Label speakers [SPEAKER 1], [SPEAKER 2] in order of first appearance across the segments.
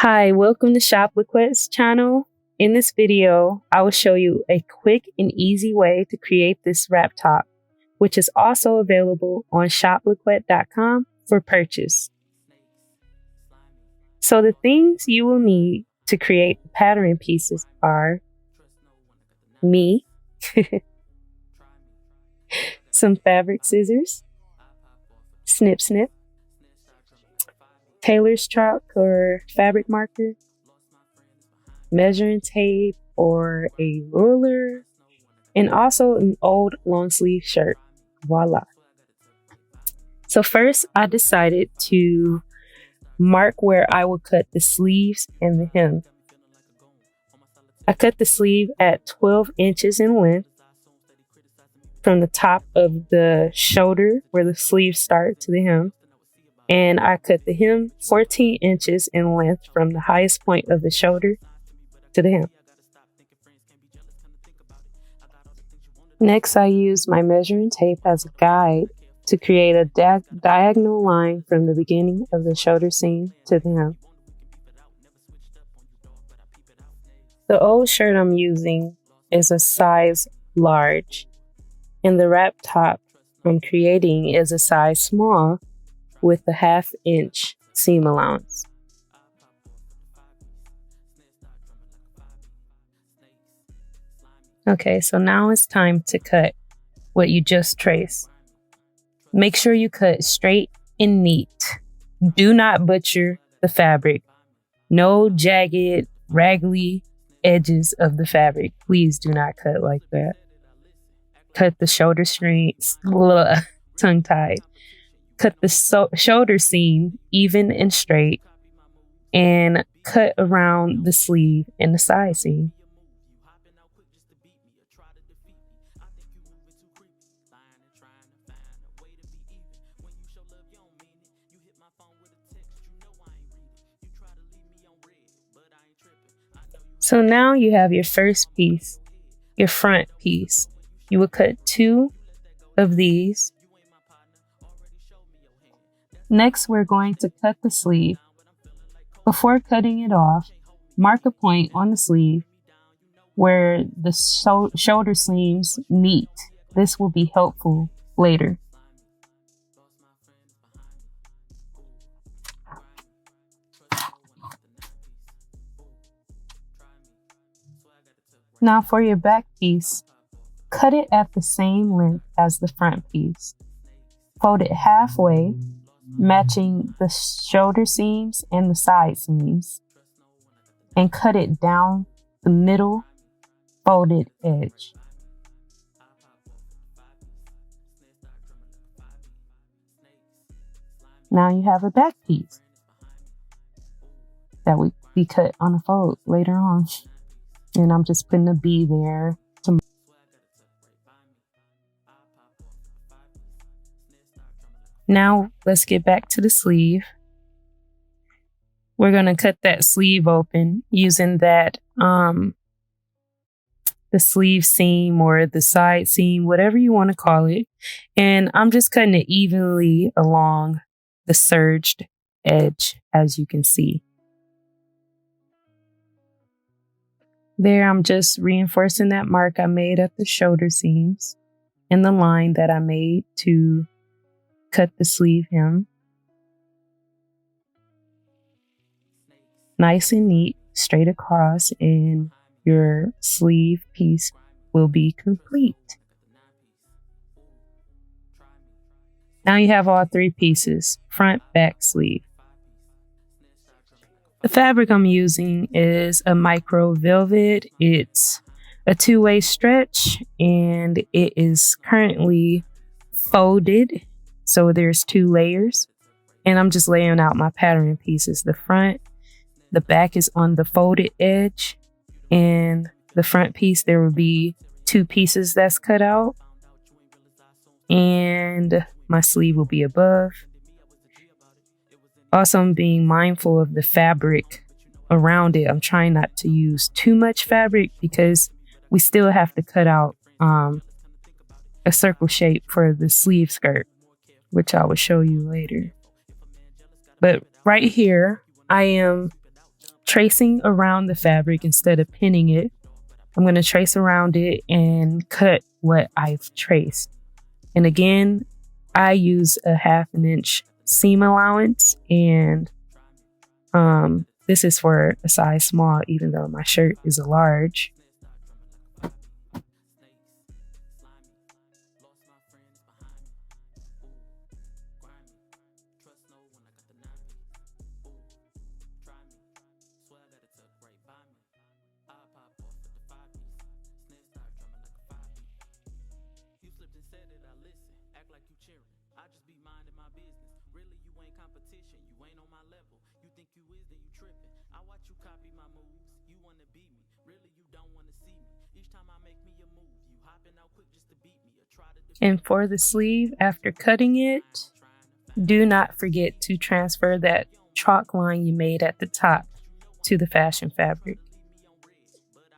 [SPEAKER 1] Hi, welcome to Shop LaQuette's channel. In this video, I will show you a quick and easy way to create this wrap top, which is also available on shoplaquette.com for purchase. So the things you will need to create the patterning pieces are me, some fabric scissors, snip, tailor's chalk or fabric marker, measuring tape or a ruler, and also an old long sleeve shirt. Voila. So first I decided to mark where I will cut the sleeves and the hem. I cut the sleeve at 12 inches in length from the top of the shoulder where the sleeves start to the hem. And I cut the hem 14 inches in length from the highest point of the shoulder to the hem. Next, I used my measuring tape as a guide to create a diagonal line from the beginning of the shoulder seam to the hem. The old shirt I'm using is a size large, and the wrap top I'm creating is a size small with a 1/2 inch seam allowance. Okay, so now it's time to cut what you just traced. Make sure you cut straight and neat. Do not butcher the fabric. No jagged, raggedy edges of the fabric. Please do not cut like that. Cut the shoulder strings, tongue-tied. Cut the shoulder seam even and straight, and cut around the sleeve and the side seam. So now you have your first piece, your front piece. You will cut 2 of these. Next, we're going to cut the sleeve. Before cutting it off, mark a point on the sleeve where the shoulder seams meet. This will be helpful later. Now for your back piece, cut it at the same length as the front piece. Fold it halfway, matching the shoulder seams and the side seams, and cut it down the middle folded edge. Now you have a back piece that will be cut on a fold later on. And I'm just putting a B there to. Now let's get back to the sleeve. We're going to cut that sleeve open using that the sleeve seam or the side seam, whatever you want to call it. And I'm just cutting it evenly along the serged edge, as you can see. There, I'm just reinforcing that mark I made at the shoulder seams and the line that I made to cut the sleeve hem. Nice and neat, straight across, and your sleeve piece will be complete. Now you have all 3 pieces, front, back, sleeve. The fabric I'm using is a micro velvet. It's a 2-way stretch and it is currently folded. So there's 2 layers, and I'm just laying out my patterning pieces. The front, the back is on the folded edge, and the front piece, there will be 2 pieces that's cut out, and my sleeve will be above. Also, I'm being mindful of the fabric around it. I'm trying not to use too much fabric because we still have to cut out a circle shape for the sleeve skirt, which I will show you later. But right here, I am tracing around the fabric instead of pinning it. I'm going to trace around it and cut what I've traced. And again, I use a 1/2 inch seam allowance, and this is for a size small, even though my shirt is a large. And for the sleeve, after cutting it, do not forget to transfer that chalk line you made at the top to the fashion fabric.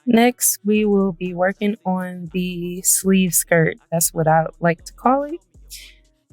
[SPEAKER 1] Next, we will be working on the sleeve skirt. That's what I like to call it.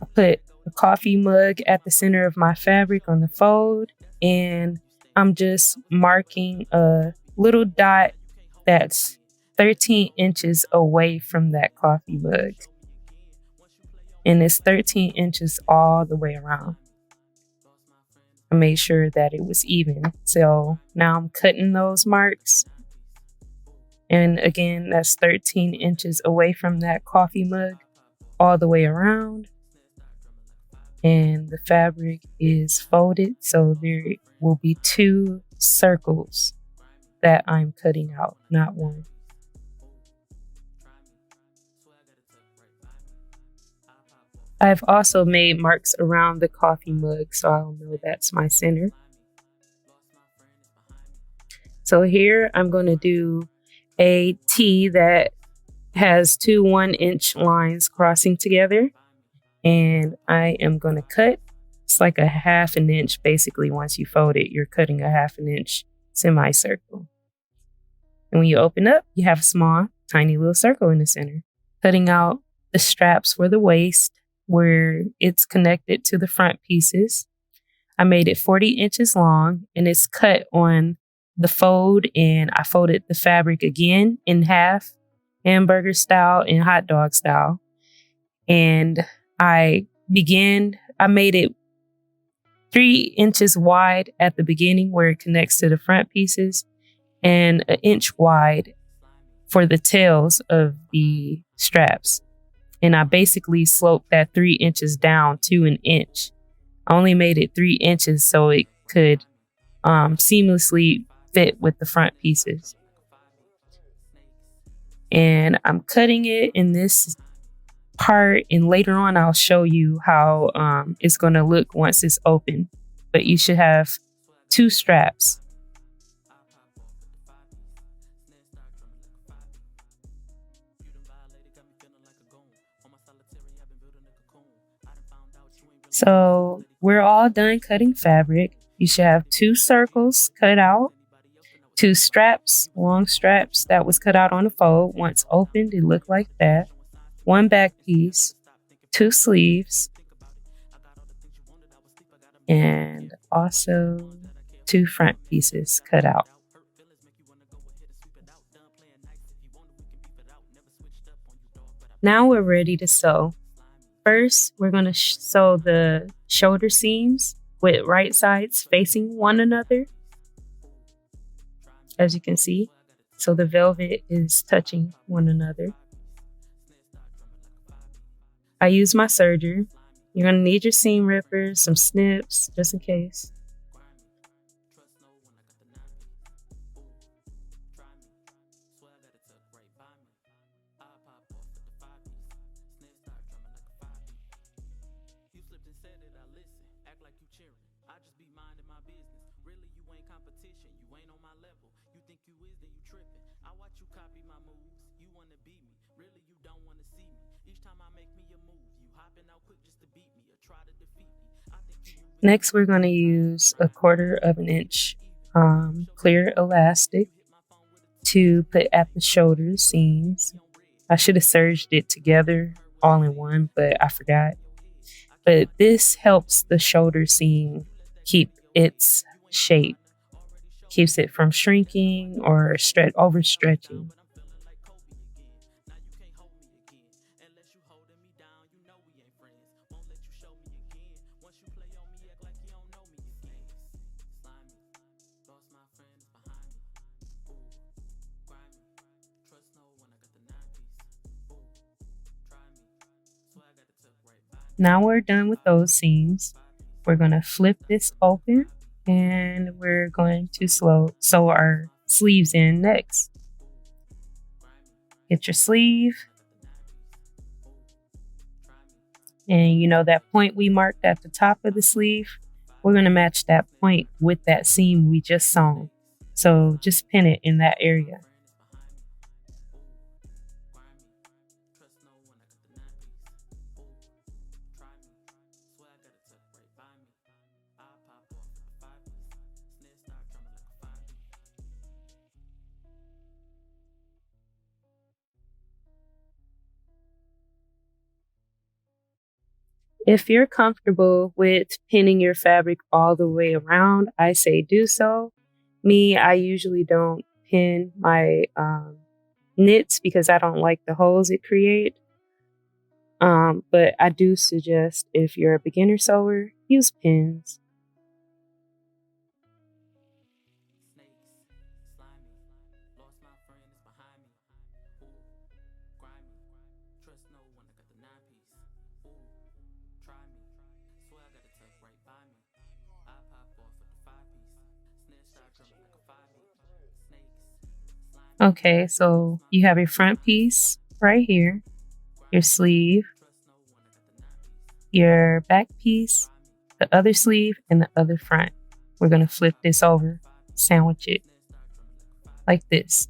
[SPEAKER 1] I put a coffee mug at the center of my fabric on the fold, and I'm just marking a little dot that's 13 inches away from that coffee mug. And it's 13 inches all the way around. I made sure that it was even. So now I'm cutting those marks. And again, that's 13 inches away from that coffee mug all the way around. And the fabric is folded, so there will be 2 circles that I'm cutting out, not one. I've also made marks around the coffee mug, so I'll know that's my center. So here I'm going to do a T that has 2 1-inch lines crossing together, and I am going to cut. It's like a 1/2 inch. Basically, once you fold it, you're cutting a 1/2 inch semicircle. And when you open up, you have a small, tiny little circle in the center. Cutting out the straps for the waist, where it's connected to the front pieces. I made it 40 inches long, and it's cut on the fold, and I folded the fabric again in half, hamburger style and hot dog style. And I made it 3 inches wide at the beginning where it connects to the front pieces, and 1 inch wide for the tails of the straps. And I basically sloped that 3 inches down to 1 inch. I only made it 3 inches so it could seamlessly fit with the front pieces. And I'm cutting it in this part, and later on I'll show you how it's going to look once it's open. But you should have 2 straps. So we're all done cutting fabric. You should have 2 circles cut out, 2 straps, long straps that was cut out on the fold. Once opened, it looked like that. 1 back piece, 2 sleeves, and also 2 front pieces cut out. Now we're ready to sew. First, we're going to sew the shoulder seams with right sides facing one another, as you can see. So the velvet is touching one another. I use my serger. You're going to need your seam rippers, some snips, just in case. Next, we're going to use a 1/4 inch clear elastic to put at the shoulder seams. I should have serged it together all in one, but I forgot. But this helps the shoulder seam keep its shape, keeps it from shrinking or overstretching. Now we're done with those seams. We're going to flip this open and we're going to sew our sleeves in next. Get your sleeve. And you know that point we marked at the top of the sleeve? We're going to match that point with that seam we just sewn. So just pin it in that area. If you're comfortable with pinning your fabric all the way around, I say do so. Me, I usually don't pin my knits because I don't like the holes it creates. But I do suggest if you're a beginner sewer, use pins. Okay, so you have your front piece right here, your sleeve, your back piece, the other sleeve, and the other front. We're going to flip this over, sandwich it like this.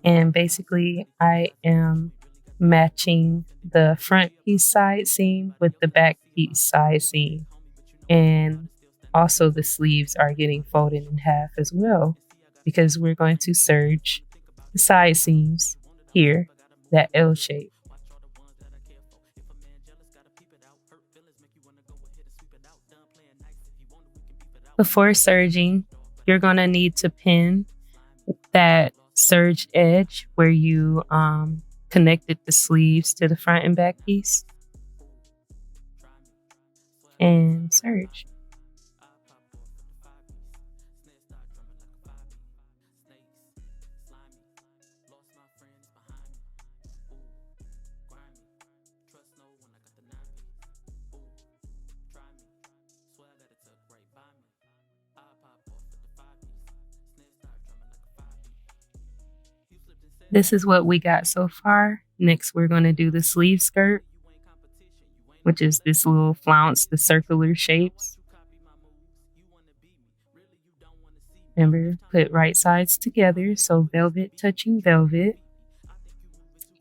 [SPEAKER 1] And basically, I am matching the front piece side seam with the back piece side seam. And also the sleeves are getting folded in half as well because we're going to serge the side seams here, that L shape. Before serging, you're going to need to pin that serged edge where you connected the sleeves to the front and back piece and serge. This is what we got so far. Next, we're going to do the sleeve skirt, which is this little flounce, the circular shapes. Remember, put right sides together, so velvet touching velvet.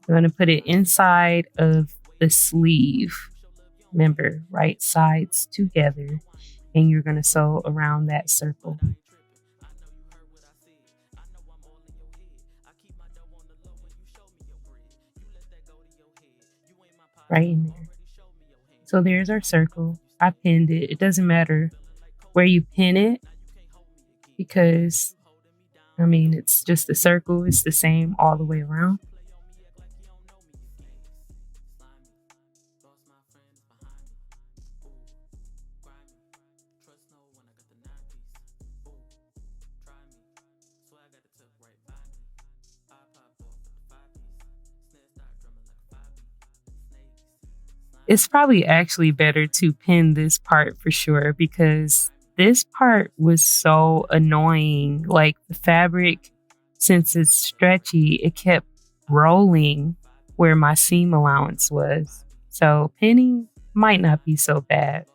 [SPEAKER 1] We're going to put it inside of the sleeve. Remember, right sides together, and you're going to sew around that circle. Right in there. So there's our circle. I pinned it. It doesn't matter where you pin it because, I mean, it's just a circle. It's the same all the way around. It's probably actually better to pin this part for sure because this part was so annoying. Like the fabric, since it's stretchy, it kept rolling where my seam allowance was. So pinning might not be so bad.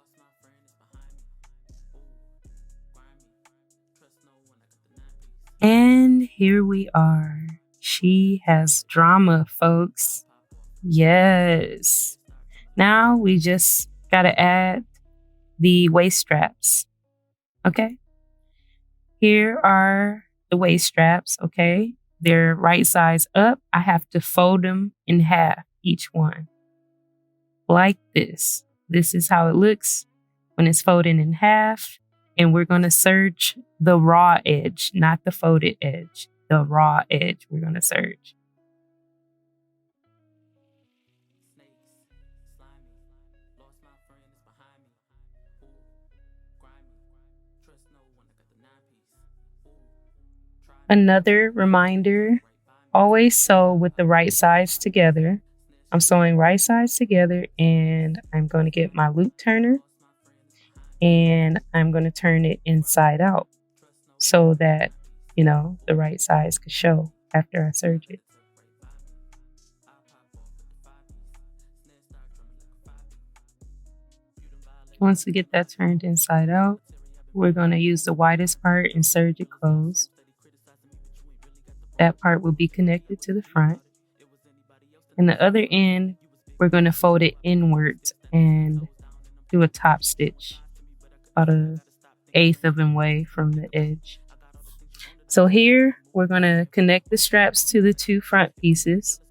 [SPEAKER 1] And here we are. She has drama, folks. Yes. Now we just got to add the waist straps. Okay. Here are the waist straps. Okay. They're right sides up. I have to fold them in half, each one. Like this. This is how it looks when it's folded in half, and we're going to serge the raw edge, not the folded edge. The raw edge we're going to serge. Another reminder, always sew with the right sides together. I'm sewing right sides together, and I'm going to get my loop turner and I'm going to turn it inside out so that, the right sides could show after I serge it. Once we get that turned inside out, we're going to use the widest part and serge it closed. That part will be connected to the front. And the other end, we're going to fold it inwards and do a top stitch about 1/8 of an way from the edge. So here, we're going to connect the straps to the 2 front pieces.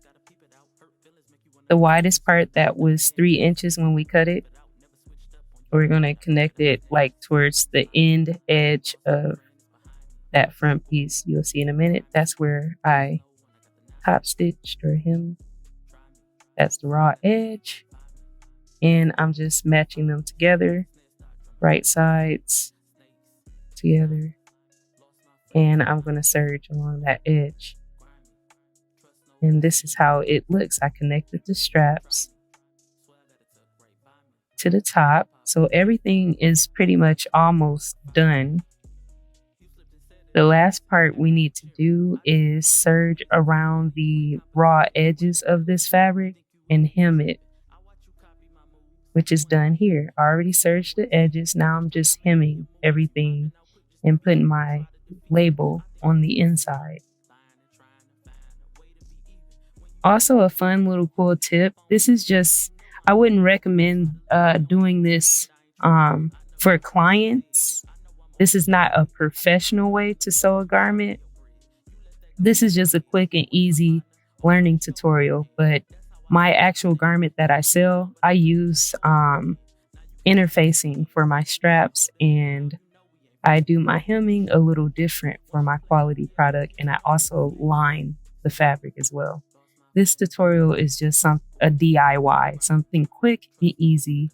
[SPEAKER 1] The widest part that was 3 inches when we cut it. We're going to connect it like towards the end edge of that front piece. You'll see in a minute. That's where I top stitched or hemmed. That's the raw edge. And I'm just matching them together. Right sides together. And I'm going to serge along that edge. And this is how it looks. I connected the straps to the top. So everything is pretty much almost done. The last part we need to do is serge around the raw edges of this fabric and hem it, which is done here. I already serged the edges. Now I'm just hemming everything and putting my label on the inside. Also, a fun little cool tip. This is just, I wouldn't recommend doing this for clients. This is not a professional way to sew a garment. This is just a quick and easy learning tutorial. But my actual garment that I sell, I use interfacing for my straps, and I do my hemming a little different for my quality product, and I also line the fabric as well. This tutorial is just a DIY, something quick and easy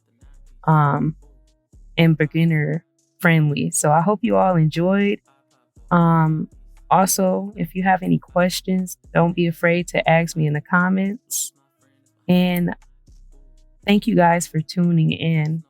[SPEAKER 1] and beginner friendly. So I hope you all enjoyed. Also, if you have any questions, don't be afraid to ask me in the comments. And thank you guys for tuning in.